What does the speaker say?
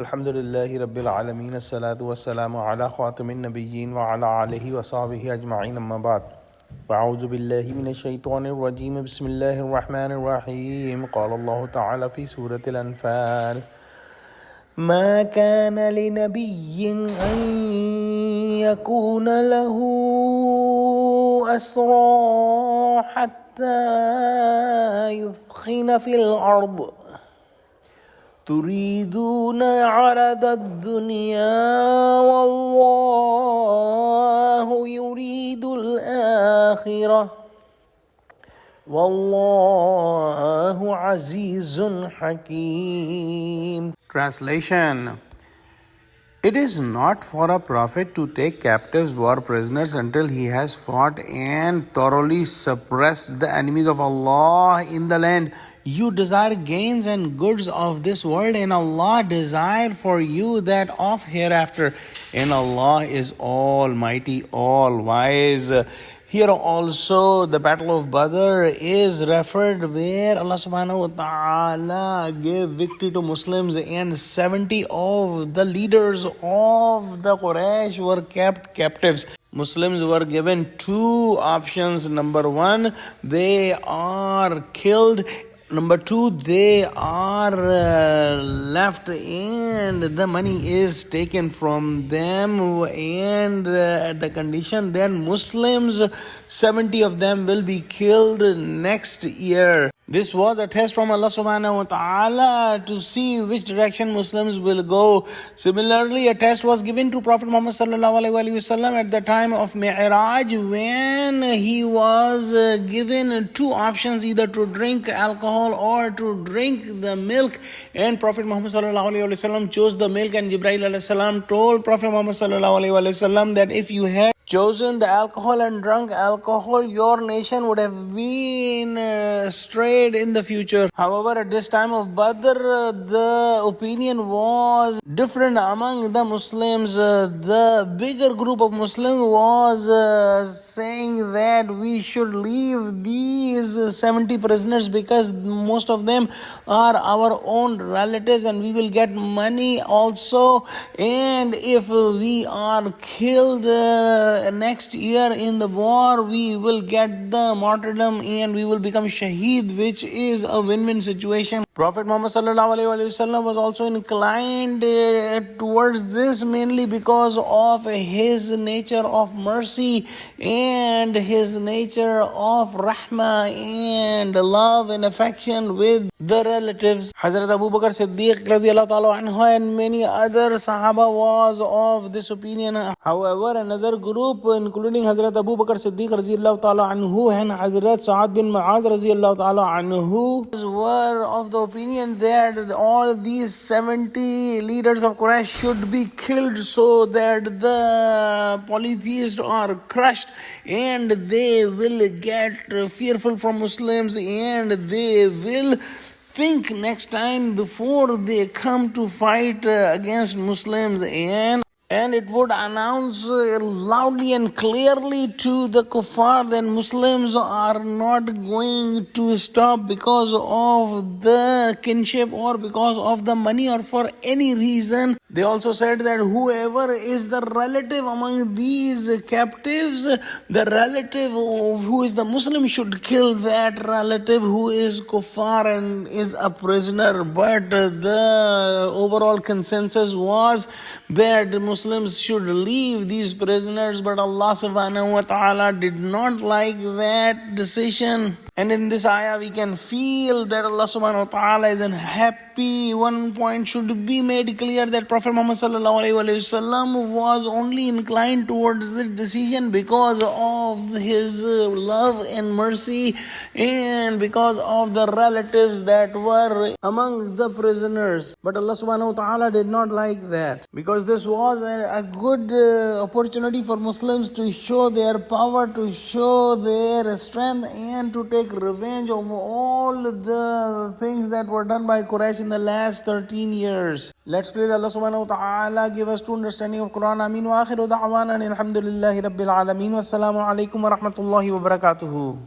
Alhamdulillahi Rabbil Alameen, As-salatu was-salamu ala khatamin nabiyyin wa ala alihi wa sahbihi ajma'in, amma ba'd. A'udhu billahi minash shaitanir rajim, bismillahir rahmanir rahim. Qala Allah ta'ala fi Surah Al-Anfal, ما كان لنبي أن يكون له أسرى حتى يثخن في الأرض تريدون عرض الدنيا والله يريد الآخرة والله عزيز حكيم. Translation: It is not for a prophet to take captives war prisoners until he has fought and thoroughly suppressed the enemies of Allah in the land. You desire gains and goods of this world, and Allah desire for you that of hereafter. And Allah is Almighty, all-wise. Here also the battle of Badr is referred, where Allah subhanahu wa ta'ala gave victory to Muslims and 70 of the leaders of the Quraysh were kept captives. Muslims were given two options. Number one, they are killed. Number two, they are left and the money is taken from them, and the condition that Muslims, 70 of them will be killed next year. This was a test from Allah subhanahu wa ta'ala to see which direction Muslims will go. Similarly, a test was given to Prophet Muhammad sallallahu alaihi wasallam at the time of Mi'raj, when he was given two options, either to drink alcohol or to drink the milk. And Prophet Muhammad sallallahu alaihi wasallam chose the milk, and Jibreel alayhi salam told Prophet Muhammad sallallahu alaihi wasallam that if you had chosen the alcohol and drunk alcohol, your nation would have been strayed in the future. However, at this time of Badr, the opinion was different among the Muslims. The bigger group of Muslims was saying that we should leave these 70 prisoners because most of them are our own relatives and we will get money also. And if we are killed next year in the war, we will get the martyrdom and we will become shaheed, which is a win-win situation. Prophet Muhammad sallallahu alaihi wasallam was also inclined towards this, mainly because of his nature of mercy and his nature of rahmah and love and affection with the relatives. Hazrat Abu Bakr Siddiq radiallahu ta'ala anhu and many other Sahaba was of this opinion. However, another group, including Hazrat Abu Bakr Siddiq radiallahu ta'ala anhu and Hazrat Sa'ad bin Mu'adh radiallahu ta'ala anhu, were of the opinion that all these 70 leaders of Quraysh should be killed so that the polytheists are crushed and they will get fearful from Muslims and they will think next time before they come to fight against Muslims, and it would announce loudly and clearly to the kuffar that Muslims are not going to stop because of the kinship or because of the money or for any reason. They also said that whoever is the relative among these captives, the relative who is the Muslim should kill that relative who is kuffar and is a prisoner. But the overall consensus was that the Muslims should leave these prisoners, but Allah subhanahu wa ta'ala did not like that decision. And in this ayah we can feel that Allah subhanahu wa ta'ala is unhappy. One point should be made clear, that Prophet Muhammad sallallahu alaihi wasallam was only inclined towards the decision because of his love and mercy and because of the relatives that were among the prisoners. But Allah subhanahu wa ta'ala did not like that, because this was a good opportunity for Muslims to show their power, to show their strength, and to take revenge of all the things that were done by Quraysh in the last 13 years. Let's pray that Allah subhanahu wa ta'ala give us true understanding of Quran. Ameen wa akhiru da'wana alhamdulillahi rabbil alameen. Wassalamu alaikum wa rahmatullahi wa barakatuhu.